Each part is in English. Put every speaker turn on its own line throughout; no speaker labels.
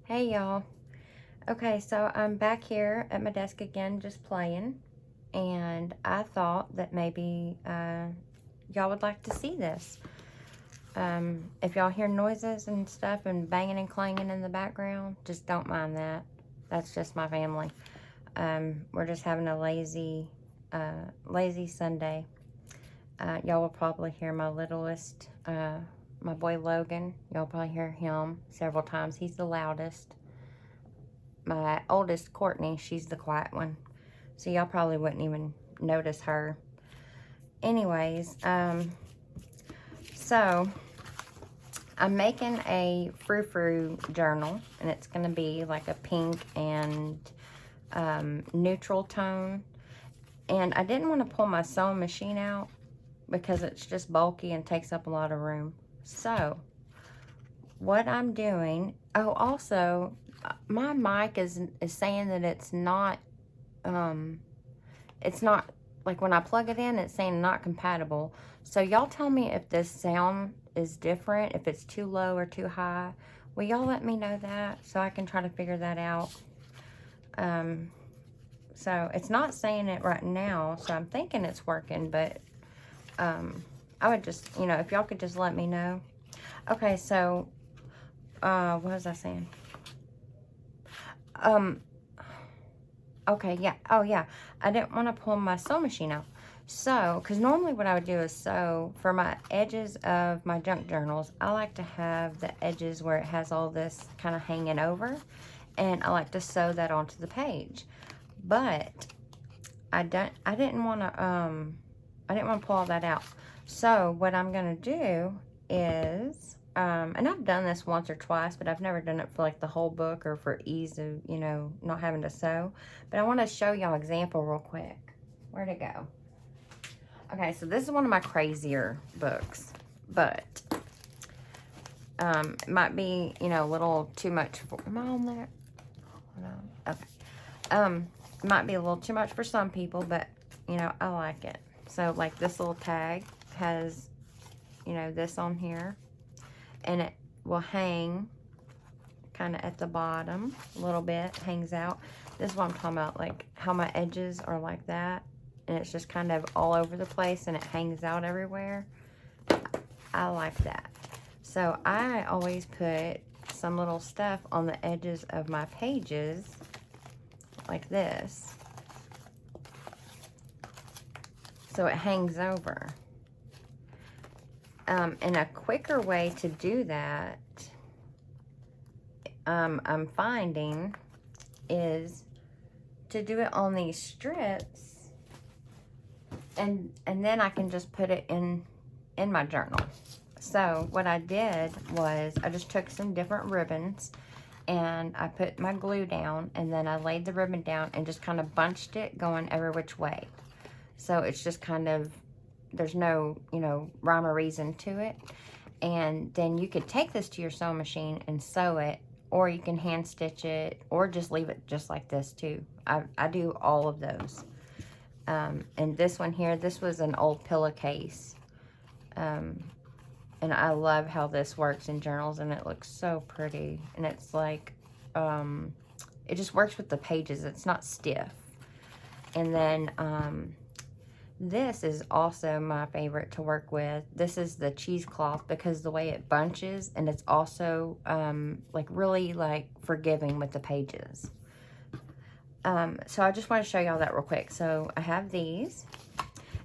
Hey y'all. Okay, so I'm back here at my desk again just playing, and I thought that maybe y'all would like to see this. If y'all hear noises and stuff and banging and clanging in the background, just don't mind that. That's just my family. We're just having a lazy Sunday. Y'all will probably hear my littlest, my boy Logan. Y'all probably hear him several times. He's the loudest. My oldest, Courtney, she's the quiet one. So y'all probably wouldn't even notice her. Anyways, so I'm making a frou-frou journal, and it's going to be like a pink and neutral tone. And I didn't want to pull my sewing machine out because it's just bulky and takes up a lot of room. So what I'm doing, oh, also, my mic is saying that it's not, like when I plug it in, it's saying not compatible. So y'all tell me if this sound is different, if it's too low or too high. Will y'all let me know that so I can try to figure that out? So it's not saying it right now, so I'm thinking it's working, but I would just, if y'all could just let me know. Okay, so what was I saying? Okay, yeah. Oh, yeah. I didn't want to pull my sewing machine out. So, because normally what I would do is sew for my edges of my junk journals. I like to have the edges where it has all this kind of hanging over, and I like to sew that onto the page. But I didn't want to pull all that out. So what I'm gonna do is, and I've done this once or twice, but I've never done it for like the whole book or for ease of, not having to sew. But I want to show y'all example real quick. Where'd it go? Okay, so this is one of my crazier books, but it might be, a little too much for, am I on there? Hold on. Okay. It might be a little too much for some people, but, I like it. So, like, this little tag has, this on here, and it will hang kind of at the bottom a little bit, hangs out. This is what I'm talking about, like how my edges are like that, and it's just kind of all over the place, and it hangs out everywhere. I like that. So I always put some little stuff on the edges of my pages like this, so it hangs over. And a quicker way to do that, I'm finding, is to do it on these strips, and then I can just put it in my journal. So what I did was I just took some different ribbons, and I put my glue down, and then I laid the ribbon down and just kind of bunched it going every which way. So it's just kind of, there's no, rhyme or reason to it. And then you could take this to your sewing machine and sew it, or you can hand stitch it, or just leave it just like this too. I do all of those. And this one here, this was an old pillowcase. And I love how this works in journals, and it looks so pretty. And it's like, it just works with the pages. It's not stiff. And then, this is also my favorite to work with. This is the cheesecloth, because the way it bunches, and it's also like really like forgiving with the pages. So I just want to show y'all that real quick. So I have these,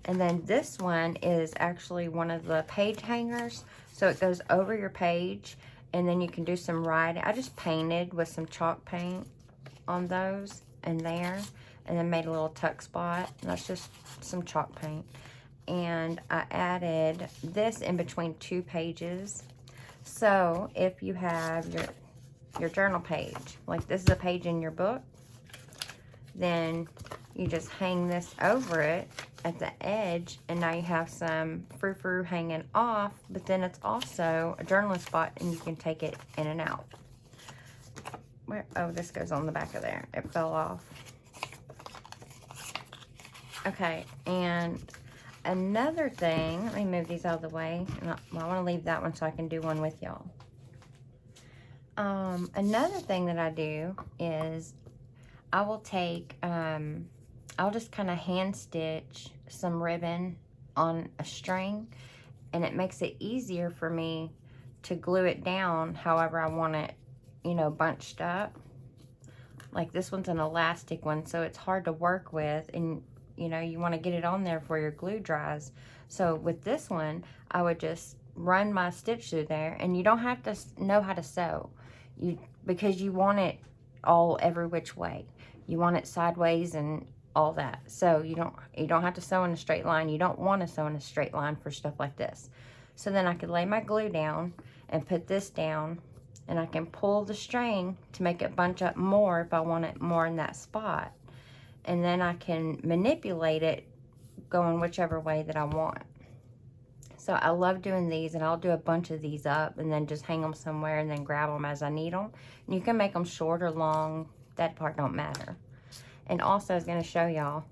and then this one is actually one of the page hangers. So it goes over your page, and then you can do some writing. I just painted with some chalk paint on those and there, and then made a little tuck spot. And that's just some chalk paint. And I added this in between two pages. So if you have your journal page, like this is a page in your book, then you just hang this over it at the edge, and now you have some frou-frou hanging off, but then it's also a journaling spot, and you can take it in and out. Where, oh, this goes on the back of there. It fell off. Okay, and another thing, let me move these out of the way. And I want to leave that one so I can do one with y'all. Another thing that I do is I will take, I'll just kind of hand stitch some ribbon on a string, and it makes it easier for me to glue it down however I want it, you know, bunched up. Like this one's an elastic one, so it's hard to work with, and you know, you want to get it on there before your glue dries. So with this one, I would just run my stitch through there, and you don't have to know how to sew, because you want it all every which way. You want it sideways and all that. So you don't have to sew in a straight line. You don't want to sew in a straight line for stuff like this. So then I could lay my glue down and put this down, and I can pull the string to make it bunch up more if I want it more in that spot. And then I can manipulate it going whichever way that I want. So I love doing these, and I'll do a bunch of these up and then just hang them somewhere and then grab them as I need them. And you can make them short or long. That part don't matter. And also I was going to show y'all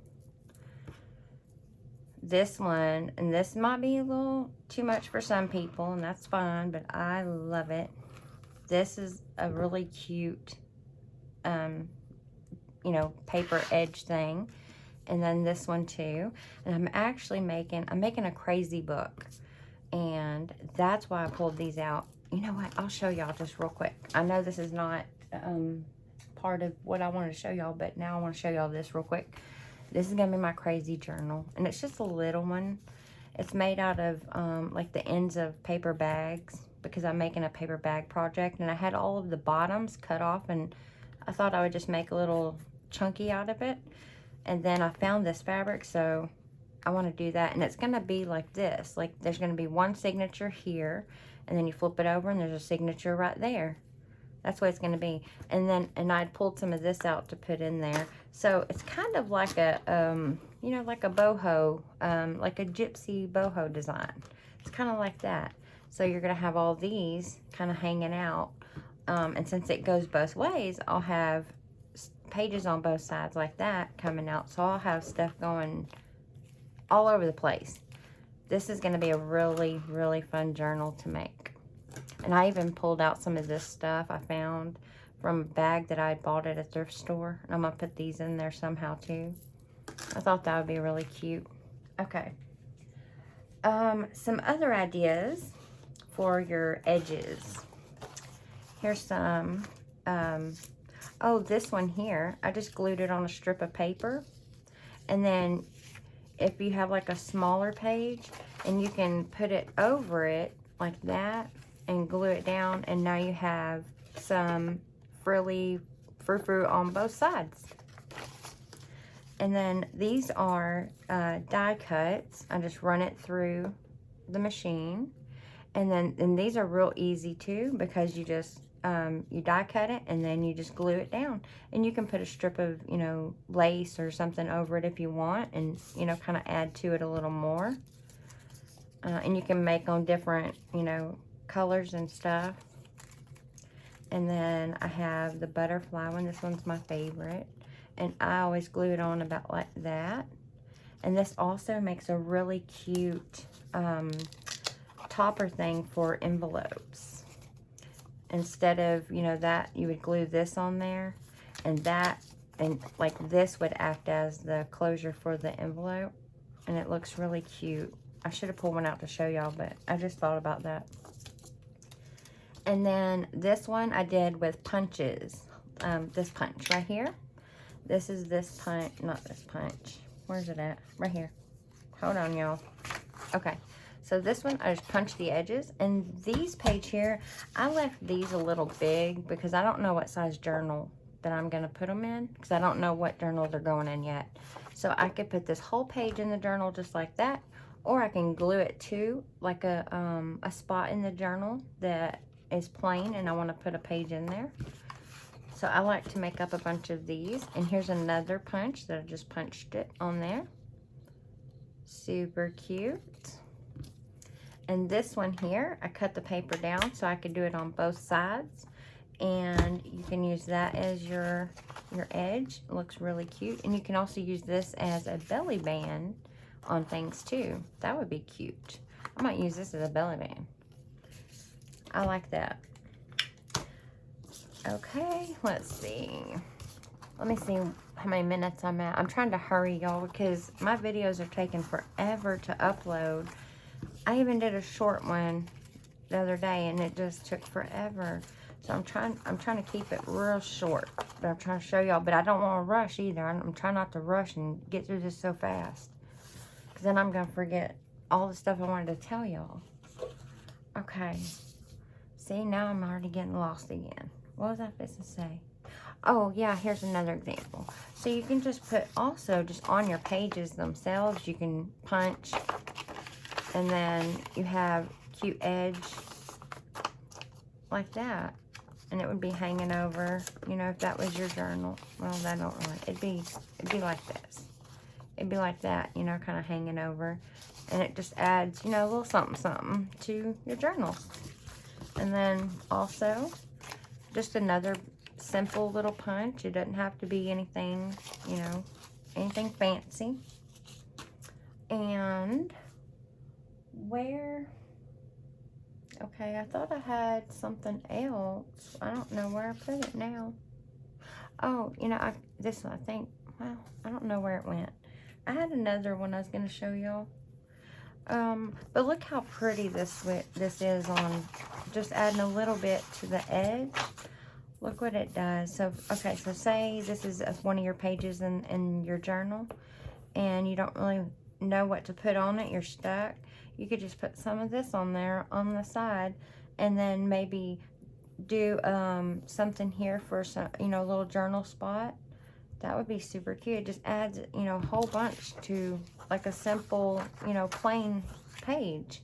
this one, and this might be a little too much for some people, and that's fine, but I love it. This is a really cute, you know, paper edge thing. And then this one too. And I'm actually making a crazy book. And that's why I pulled these out. You know what? I'll show y'all just real quick. I know this is not part of what I wanted to show y'all, but now I want to show y'all this real quick. This is going to be my crazy journal. And it's just a little one. It's made out of like the ends of paper bags, because I'm making a paper bag project. And I had all of the bottoms cut off, and I thought I would just make a little chunky out of it. And then I found this fabric, so I want to do that. And it's going to be like this. Like there's going to be one signature here, and then you flip it over and there's a signature right there. That's what it's going to be. And I'd pulled some of this out to put in there. So it's kind of like a, you know, like a boho, like a gypsy boho design. It's kind of like that. So you're going to have all these kind of hanging out. And since it goes both ways, I'll have pages on both sides like that coming out. So I'll have stuff going all over the place. This is going to be a really, really fun journal to make. And I even pulled out some of this stuff I found from a bag that I bought at a thrift store. And I'm going to put these in there somehow too. I thought that would be really cute. Okay. Some other ideas for your edges. Here's some, oh, this one here, I just glued it on a strip of paper. And then if you have like a smaller page, and you can put it over it like that and glue it down, and now you have some frilly frou-frou on both sides. And then these are die cuts. I just run it through the machine. And these are real easy too, because you just you die cut it, and then you just glue it down. And you can put a strip of, you know, lace or something over it if you want, and, you know, kind of add to it a little more. And you can make them different, you know, colors and stuff. And then I have the butterfly one. This one's my favorite. And I always glue it on about like that. And this also makes a really cute topper thing for envelopes. Instead of, you know, that, you would glue this on there, and that, and like this would act as the closure for the envelope. And it looks really cute. I should have pulled one out to show y'all, but I just thought about that. And then this one I did with punches. This punch right here. This is this punch, not this punch. Where's it at? Right here. Hold on, y'all. Okay. So this one, I just punched the edges. And these page here, I left these a little big because I don't know what size journal that I'm going to put them in, because I don't know what journal they're going in yet. So I could put this whole page in the journal just like that, or I can glue it to like a spot in the journal that is plain and I want to put a page in there. So I like to make up a bunch of these. And here's another punch that I just punched it on there. Super cute. And this one here, I cut the paper down so I could do it on both sides. And you can use that as your edge. It looks really cute. And you can also use this as a belly band on things too. That would be cute. I might use this as a belly band. I like that. Okay, let's see. Let me see how many minutes I'm at. I'm trying to hurry, y'all, because my videos are taking forever to upload. I even did a short one the other day, and it just took forever. So I'm trying to keep it real short. But I'm trying to show y'all, but I don't want to rush either. I'm trying not to rush and get through this so fast, because then I'm going to forget all the stuff I wanted to tell y'all. Okay. See, now I'm already getting lost again. What was I supposed to say? Oh, yeah, here's another example. So you can just put also just on your pages themselves, you can punch, and then you have cute edge like that. And it would be hanging over, you know, if that was your journal. Well, that don't really, it'd be like this. It'd be like that, you know, kind of hanging over. And it just adds, you know, a little something, something to your journals. And then also, just another simple little punch. It doesn't have to be anything, you know, anything fancy. And where, okay, I thought I had something else. I don't know where I put it now. Oh, you know, this one, I think, well, I don't know where it went. I had another one I was going to show y'all. But look how pretty this is on just adding a little bit to the edge. Look what it does. So, okay, so say this is one of your pages in your journal, and you don't really know what to put on it, you're stuck. You could just put some of this on there on the side, and then maybe do something here for some, you know, a little journal spot. That would be super cute. It just adds, you know, a whole bunch to like a simple, you know, plain page.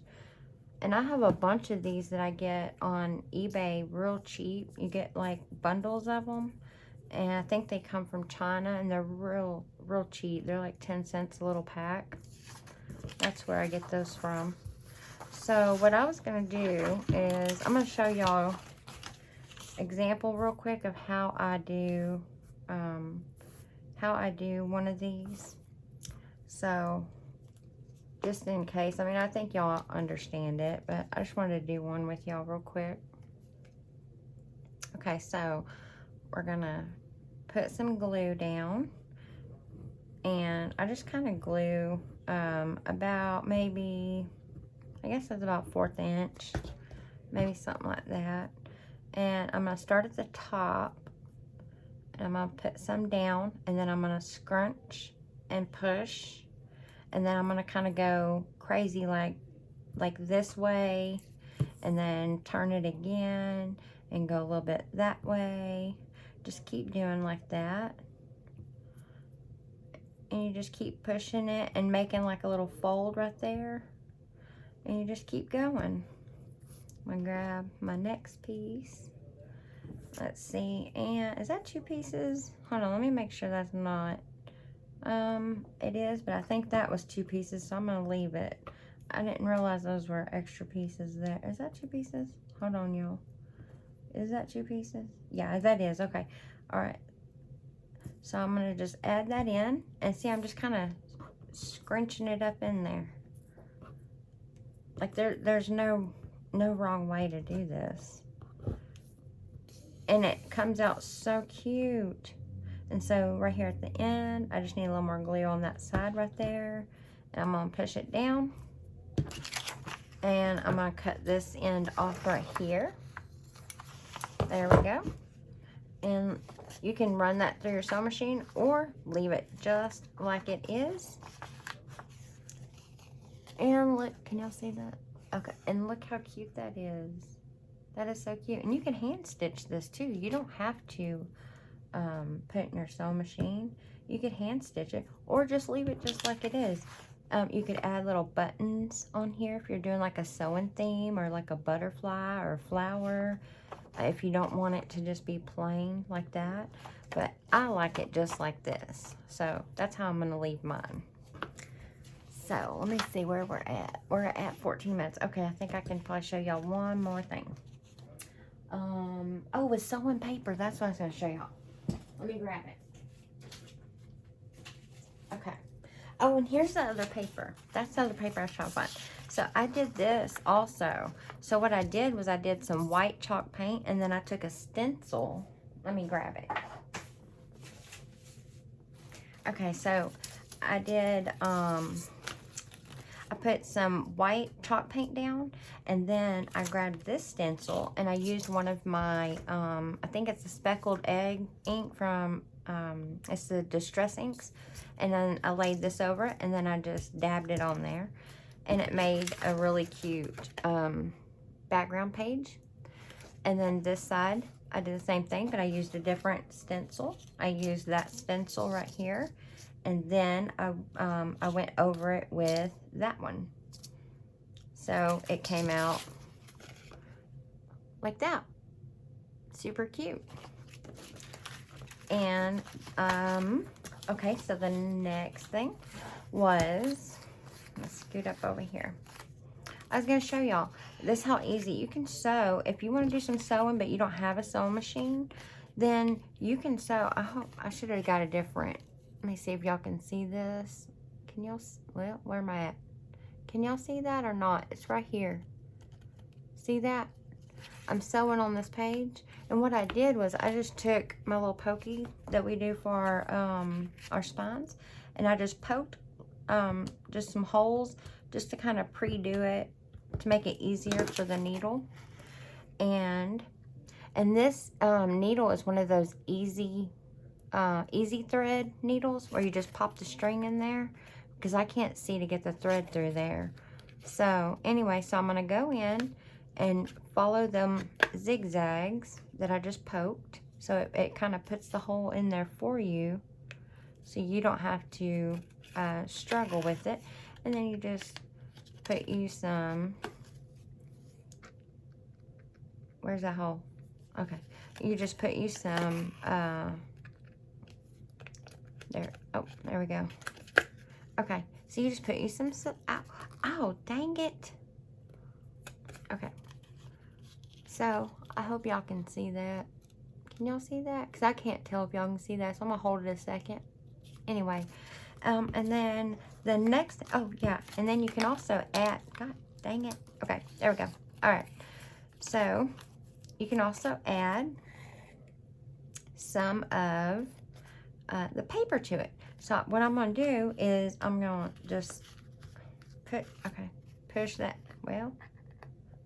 And I have a bunch of these that I get on eBay real cheap. You get like bundles of them. And I think they come from China, and they're real cheap. They're like 10 cents a little pack. That's where I get those from. So what I was going to do is I'm going to show y'all example real quick of how I do one of these. So just in case, I mean, I think y'all understand it, but I just wanted to do one with y'all real quick. Okay, so we're gonna put some glue down, and I just kind of glue about maybe, I guess that's about 1/4 inch, maybe something like that. And I'm gonna start at the top, and I'm gonna put some down, and then I'm gonna scrunch and push, and then I'm gonna kind of go crazy like this way, and then turn it again and go a little bit that way. Just keep doing like that, and you just keep pushing it and making like a little fold right there, and you just keep going. I'm gonna grab my next piece. Let's see, and is that 2 pieces? Hold on, let me make sure that's not. It is, but I think that was 2 pieces, so I'm gonna leave it. I didn't realize those were extra pieces there. Is that 2 pieces? Hold on, y'all. Is that 2 pieces? Yeah, that is. Okay. All right. So I'm gonna just add that in, and see, I'm just kind of scrunching it up in there. Like there's no wrong way to do this, and it comes out so cute. And so right here at the end, I just need a little more glue on that side right there. And I'm gonna push it down. And I'm gonna cut this end off right here. There we go. And you can run that through your sewing machine or leave it just like it is. And look, can y'all see that? Okay, and look how cute that is. That is so cute. And you can hand stitch this too. You don't have to put it in your sewing machine. You could hand stitch it or just leave it just like it is. You could add little buttons on here if you're doing like a sewing theme, or like a butterfly or a flower, if you don't want it to just be plain like that. But I like it just like this, so that's how I'm going to leave mine. So let me see where we're at. We're at 14 minutes. Okay, I think I can probably show y'all one more thing. Oh, with sewing paper, that's what I was going to show y'all. Let me grab it. Okay. Oh, and here's the other paper. That's the other paper I was trying to find. So I did this also. So what I did was I did some white chalk paint, and then I took a stencil. Let me grab it. Okay, so I did, I put some white chalk paint down, and then I grabbed this stencil, and I used one of my, I think it's a speckled egg ink from, it's the Distress Inks, and then I laid this over it, and then I just dabbed it on there, and it made a really cute background page. And then this side, I did the same thing, but I used a different stencil. I used that stencil right here, and then I went over it with that one. So it came out like that. Super cute. And, okay, so the next thing was, let's scoot up over here. I was going to show y'all, this is how easy you can sew. If you want to do some sewing, but you don't have a sewing machine, then you can sew. I should have got a different, let me see if y'all can see this. Can y'all, well, where am I at? Can y'all see that or not? It's right here. See that? I'm sewing on this page, and what I did was I just took my little pokey that we do for our spines, and I just poked just some holes just to kind of pre-do it to make it easier for the needle. And this needle is one of those easy thread needles where you just pop the string in there, because I can't see to get the thread through there. So anyway, so I'm gonna go in and follow them zigzags that I just poked, so it kind of puts the hole in there for you, so you don't have to struggle with it. And then you just put you some, where's that hole? Okay, you just put you some there. Oh, there we go. Okay, so you just put you some, ow, dang it. Okay, so I hope y'all can see that. Can y'all see that? Because I can't tell if y'all can see that, so I'm gonna hold it a second. Anyway, and then the next, oh yeah, and then you can also add, god dang it. Okay, there we go. All right, so you can also add some of the paper to it. So what I'm gonna do is I'm gonna just push that, well,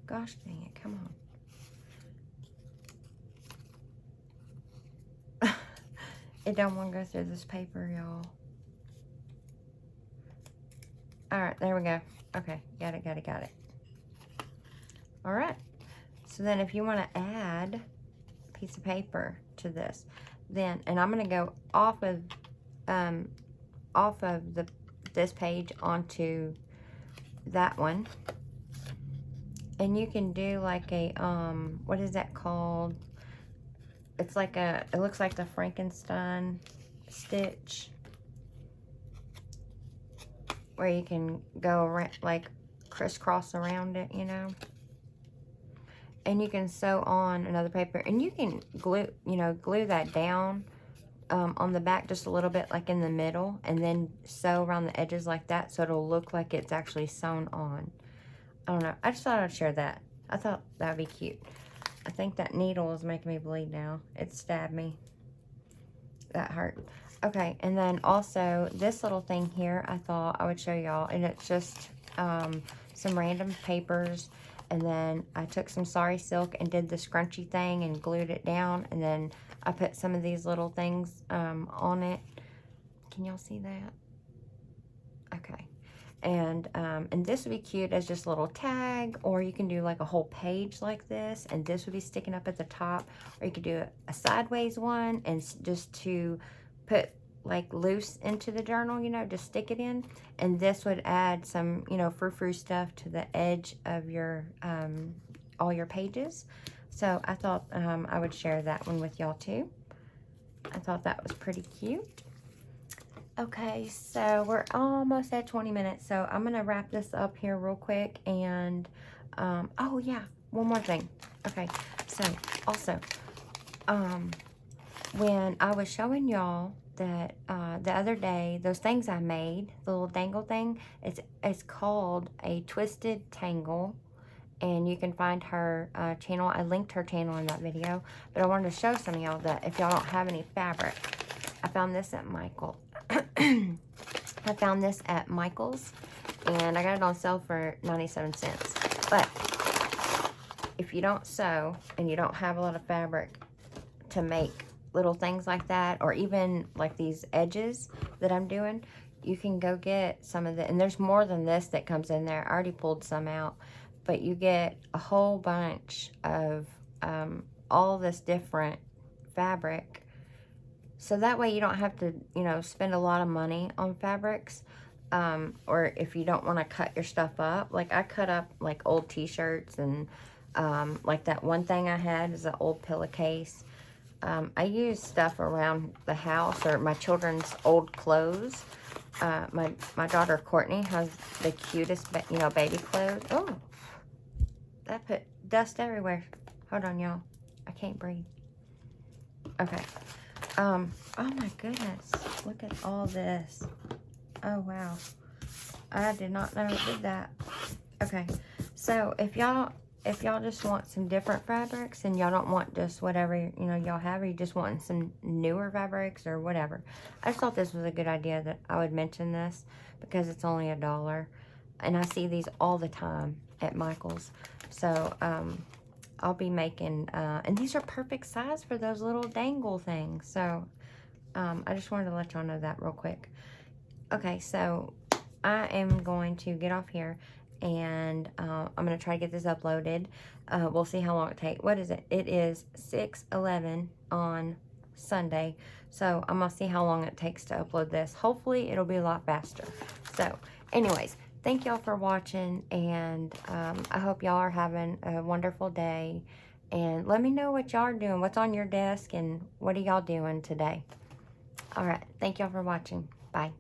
gosh dang it, come on. It don't want to go through this paper, y'all. All right, there we go. Okay, got it. All right, so then if you want to add a piece of paper to this, then, and I'm going to go off of this page onto that one, and you can do like a what is that called? It's like a, it looks like the Frankenstein stitch, where you can go around, like crisscross around it, you know. And you can sew on another paper, and you can glue, glue that down on the back just a little bit, like in the middle, and then sew around the edges like that, so it'll look like it's actually sewn on. I don't know, I just thought I'd share that. I thought that would be cute. I think that needle is making me bleed now. It stabbed me. That hurt. Okay, and then also this little thing here, I thought I would show y'all, and it's just some random papers, and then I took some sari silk and did the scrunchy thing and glued it down, and then I put some of these little things on it. Can y'all see that? Okay. And this would be cute as just a little tag, or you can do like a whole page like this, and this would be sticking up at the top, or you could do a sideways one, and just to put like loose into the journal, just stick it in, and this would add some, frou-frou stuff to the edge of your all your pages. So I thought I would share that one with y'all too. I thought that was pretty cute. Okay, so we're almost at 20 minutes, so I'm gonna wrap this up here real quick. And oh yeah, one more thing. Okay, so also when I was showing y'all that the other day, those things I made, the little dangle thing, it's called a twisted tangle. And you can find her channel. I linked her channel in that video. But I wanted to show some of y'all that if y'all don't have any fabric, I found this at Michael. I found this at Michael's. And I got it on sale for 97 cents. But if you don't sew and you don't have a lot of fabric to make little things like that, or even like these edges that I'm doing, you can go get some of the, and there's more than this that comes in there. I already pulled some out. But you get a whole bunch of all this different fabric. So that way you don't have to, you know, spend a lot of money on fabrics. Or if you don't want to cut your stuff up. Like I cut up like old t-shirts and like that one thing I had is an old pillowcase. I use stuff around the house or my children's old clothes. My daughter Courtney has the cutest, you know, baby clothes. Oh. That put dust everywhere. Hold on, y'all. I can't breathe. Okay. Oh my goodness. Look at all this. Oh, wow. I did not know it did that. Okay. So, if y'all just want some different fabrics and y'all don't want just whatever, you know, y'all have, or you just want some newer fabrics or whatever. I just thought this was a good idea that I would mention this because it's only $1. And I see these all the time at Michael's. So, I'll be making, and these are perfect size for those little dangle things. So, I just wanted to let y'all know that real quick. Okay, so I am going to get off here, and I'm going to try to get this uploaded. We'll see how long it takes. What is it? It is 6:11 on Sunday. So, I'm going to see how long it takes to upload this. Hopefully, it'll be a lot faster. So, anyways. Thank y'all for watching, and I hope y'all are having a wonderful day. And let me know what y'all are doing, what's on your desk, and what are y'all doing today. All right, thank y'all for watching. Bye.